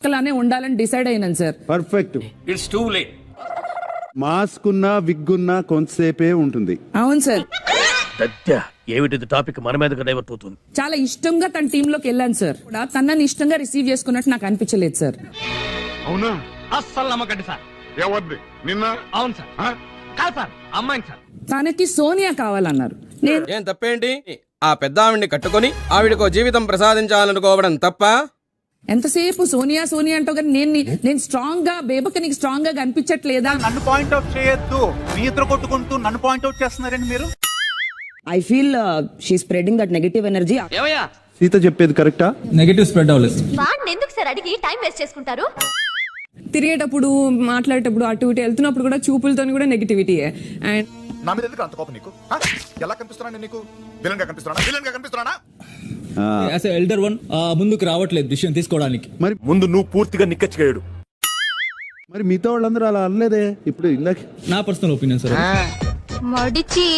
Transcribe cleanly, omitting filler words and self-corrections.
లానే ఉండాలని డిసైడ్ అయినాను sir. Perfect. It's too late. Mask ఉన్నా విగ్ ఉన్నా కొంతసేపే ఉంటుంది. అవును సార్. ఏమిటి టాపిక్ మన మీదకి డైవర్ట్ అవుతుంది. చాలా ఇష్టంగా తన టీంలోకి వెళ్ళాను సార్. కూడా తనని ఇష్టంగా రిసీవ్ చేసుకున్నట్టు నాకు అనిపించలేదు సార్. అవునా? అస్సలు నమ్మకండి సార్. ఎవరిది? నిన్న? అవును సార్. కాదు సార్, అమ్మాయిని సార్. తనకి సోనియా కావాలన్నారు. నేను ఏం తప్పేంటి? ఆ పెద్ద ఆవిడ్ని కట్టుకొని ఆవిడకో జీవితం ప్రసాదించాలనుకోవడం తప్ప? ఎంతసేపు సోనియా సోనియా అంటావు కానీ నేను స్ట్రాంగ్ గా బేబక్క నీకు స్ట్రాంగ్ గా కనిపించట్లేదా? నన్ను పాయింట్ అవుట్ చేయొద్దు. మీ ఇద్దరు కొట్టుకుంటూ నన్ను పాయింట్ అవుట్ చేస్తున్నారండి మీరు. I feel she's spreading that negative energy. ఏమయ్యా సీత చెప్పేది కరెక్టా? నెగటివ్ స్ప్రెడ్ అవ్వలేదు. వాడిని ఎందుకు సార్ అడిగి టైం వేస్ట్ చేసుకుంటారు? తిరిగేటప్పుడు మాట్లాడేటప్పుడు అటు ఇటు వెళ్తున్నప్పుడు కూడా చూపులతో కూడా నెగిటివిటీ. అండ్ నా మీద ఎందుకు అంత కోపం నీకు? ఎలా కనిపిస్తున్నా నీకు? విలన్ గా కనిపిస్తున్నా? విలన్ గా కనిపిస్తున్నా? యాజ్ ఎ ఎల్డర్ వన్ ముందుకు రావట్లేదు డిసిషన్ తీసుకోవడానికి. మరి ముందు నువ్వు పూర్తిగా నిక్కచ్చిగాడు. మరి మిగతా వాళ్ళందరూ అలా అనలేదే ఇప్పుడు ఇందాక. నా పర్సనల్ ఒపీనియన్ సార్. మడిచి